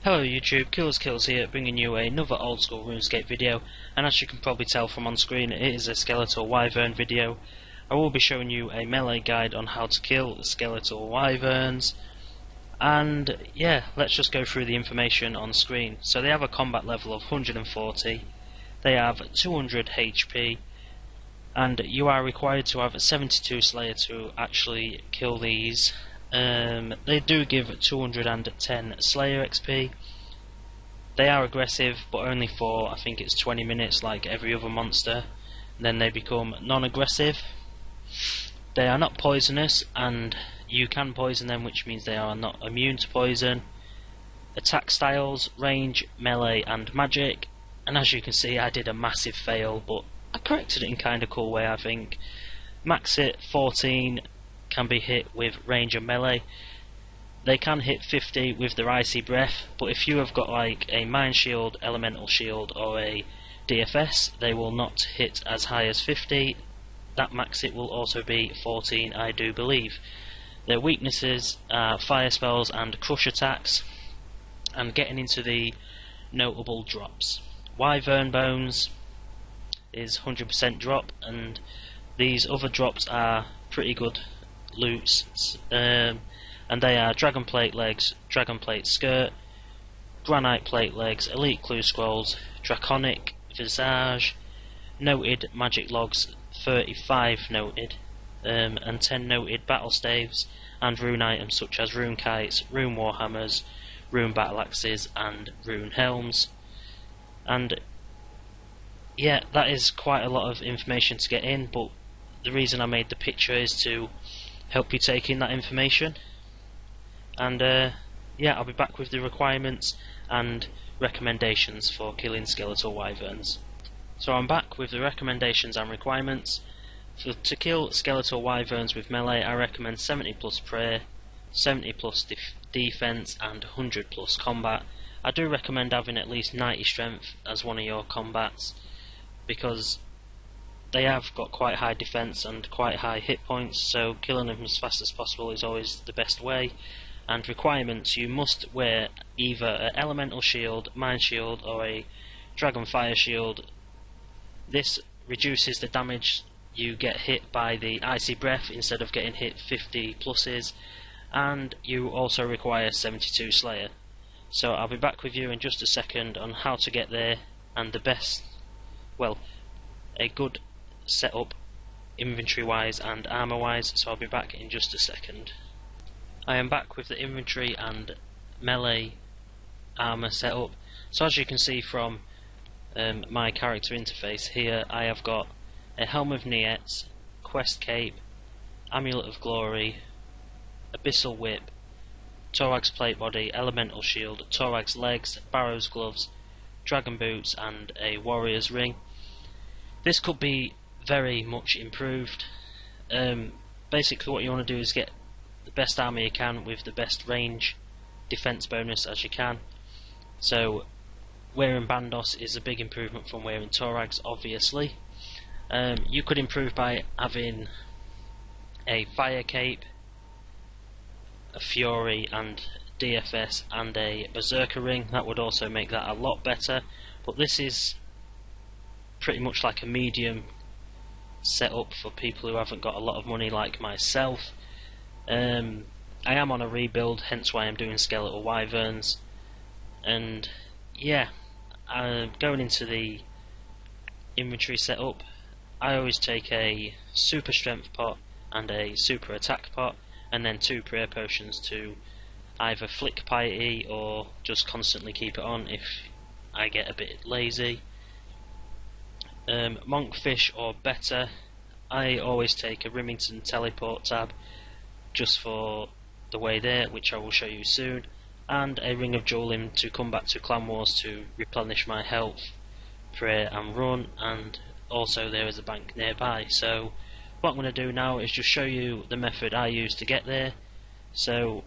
Hello YouTube, Kills here, bringing you another old school RuneScape video, and as you can probably tell from on screen, it is a Skeletal Wyvern video. I will be showing you a melee guide on how to kill Skeletal Wyverns, and yeah, let's just go through the information on screen. So they have a combat level of 140, they have 200 HP, and you are required to have 72 Slayer to actually kill these. They do give 210 Slayer XP. They are aggressive, but only for, I think it's 20 minutes like every other monster. Then they become non-aggressive. They are not poisonous, and you can poison them, which means they are not immune to poison. Attack styles, range, melee and magic. And as you can see, I did a massive fail, but I corrected it in kind of cool way, I think. Max hit 14 can be hit with range and melee. They can hit 50 with their icy breath, but if you have got like a mind shield, elemental shield or a DFS, they will not hit as high as 50. That max hit will also be 14, I do believe. Their weaknesses are fire spells and crush attacks. And getting into the notable drops, Wyvern bones is 100% drop, and these other drops are pretty good loots, and they are dragon plate legs, dragon plate skirt, granite plate legs, elite clue scrolls, draconic visage, noted magic logs, 35 noted, and 10 noted battle staves, and rune items such as rune kites, rune warhammers, rune battle axes and rune helms. And yeah, that is quite a lot of information to get in, but the reason I made the picture is to help you take in that information. And yeah, I'll be back with the requirements and recommendations for killing Skeletal Wyverns. So I'm back with the recommendations and requirements. To kill Skeletal Wyverns with melee, I recommend 70 plus prayer, 70 plus defense and 100 plus combat. I do recommend having at least 90 strength as one of your combats, because they have got quite high defense and quite high hit points, so killing them as fast as possible is always the best way. And requirements: you must wear either an elemental shield, mind shield or a dragon fire shield. This reduces the damage you get hit by the icy breath instead of getting hit 50 pluses, and you also require 72 Slayer. So I'll be back with you in just a second on how to get there and the best, well, a good setup inventory wise and armor wise, so I'll be back in just a second. I am back with the inventory and melee armor setup. So as you can see from my character interface here, I have got a Helm of Niet, Quest Cape, Amulet of Glory, Abyssal Whip, Thorax Plate Body, Elemental Shield, Thorax Legs, Barrow's Gloves, Dragon Boots and a Warrior's Ring. This could be very much improved. Basically what you want to do is get the best armor you can with the best range defense bonus as you can. So wearing Bandos is a big improvement from wearing Thorax, obviously. You could improve by having a Fire Cape, a Fury and DFS and a Berserker Ring. That would also make that a lot better, but this is pretty much like a medium setup for people who haven't got a lot of money like myself. I am on a rebuild, hence why I'm doing Skeletal Wyverns. And yeah, going into the inventory setup, I always take a super strength pot and a super attack pot, and then 2 prayer potions to either flick piety or just constantly keep it on if I get a bit lazy. Monkfish or better, I always take a Rimington teleport tab just for the way there, which I will show you soon, and a Ring of Dueling to come back to Clan Wars to replenish my health, prayer and run, and also there is a bank nearby. So what I'm going to do now is just show you the method I use to get there. So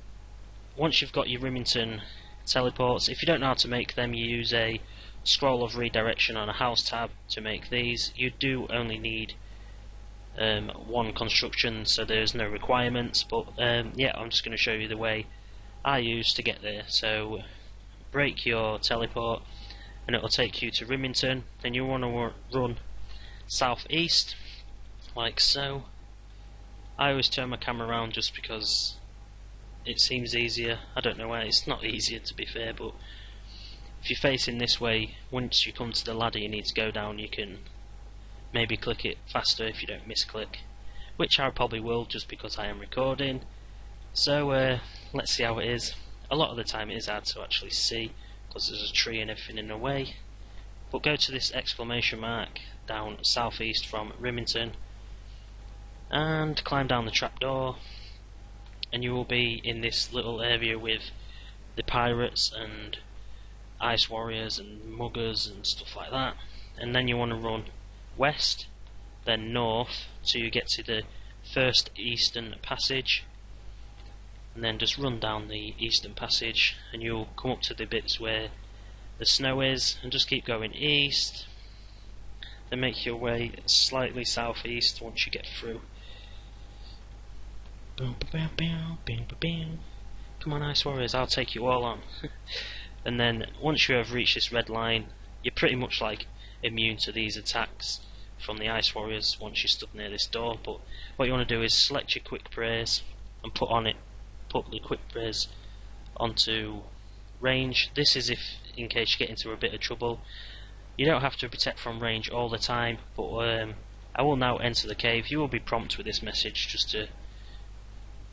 once you've got your Rimington teleports, if you don't know how to make them, you use a scroll of redirection on a house tab to make these. You do only need one construction, so there's no requirements, but yeah, I'm just going to show you the way I use to get there. So break your teleport, and it will take you to Rimington. Then you want to run southeast, like so. I always turn my camera around just because it seems easier. I don't know why, it's not easier to be fair, but if you're facing this way, once you come to the ladder you need to go down, you can maybe click it faster if you don't misclick, which I probably will just because I am recording. So let's see how it is. A lot of the time it is hard to actually see because there's a tree and everything in the way, but go to this exclamation mark down southeast from Rimington and climb down the trapdoor, and you will be in this little area with the pirates and ice warriors and muggers and stuff like that. And then you want to run west, then north till you get to the first eastern passage, and then just run down the eastern passage and you'll come up to the bits where the snow is, and just keep going east, then make your way slightly southeast once you get through. Boom, bam, bam, bam, bam. Come on, ice warriors, I'll take you all on. And then once you have reached this red line, you're pretty much like immune to these attacks from the ice warriors once you're stood near this door. But what you want to do is select your quick praise and put the quick praise onto range. This is if in case you get into a bit of trouble. You don't have to protect from range all the time, but I will now enter the cave. You will be prompted with this message just to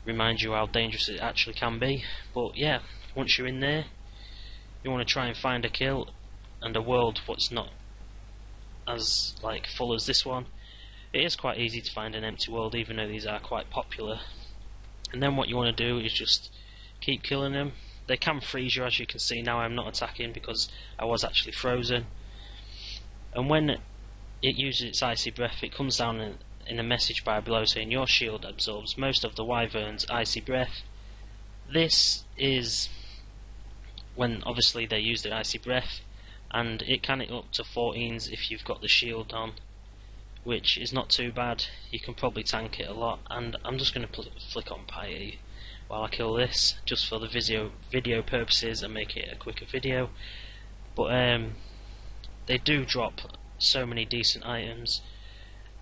remind you how dangerous it actually can be. But yeah, once you're in there, you want to try and find a kill and a world what's not as like full as this one. It is quite easy to find an empty world, even though these are quite popular. And then what you want to do is just keep killing them. They can freeze you, as you can see. Now I'm not attacking because I was actually frozen. And when it uses its icy breath, it comes down in a message bar below saying your shield absorbs most of the wyvern's icy breath. This is when obviously they use their icy breath, and it can hit up to 14s if you've got the shield on, which is not too bad. You can probably tank it a lot. And I'm just going to flick on piety while I kill this, just for the video purposes and make it a quicker video. But they do drop so many decent items.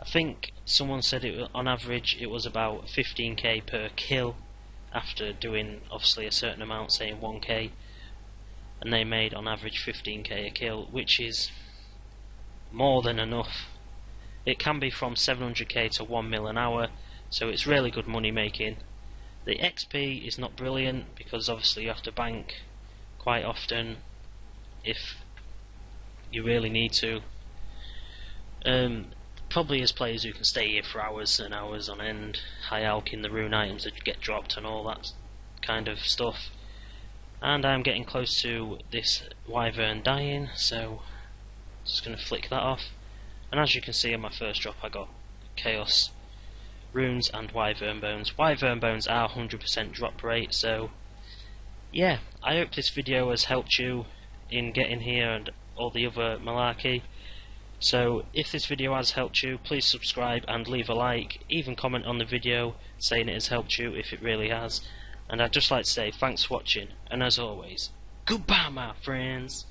I think someone said it on average it was about 15k per kill after doing obviously a certain amount, saying 1k, and they made on average 15k a kill, which is more than enough. It can be from 700k to 1 mil an hour, so it's really good money making. The XP is not brilliant because obviously you have to bank quite often if you really need to. Probably as players who can stay here for hours and hours on end, high alching the rune items that get dropped and all that kind of stuff. And I'm getting close to this wyvern dying, so just going to flick that off. And as you can see on my first drop, I got chaos runes and wyvern bones. Wyvern bones are 100% drop rate, so yeah, I hope this video has helped you in getting here and all the other malarkey. So if this video has helped you, please subscribe and leave a like, even comment on the video saying it has helped you if it really has. And I'd just like to say thanks for watching, and as always, goodbye my friends.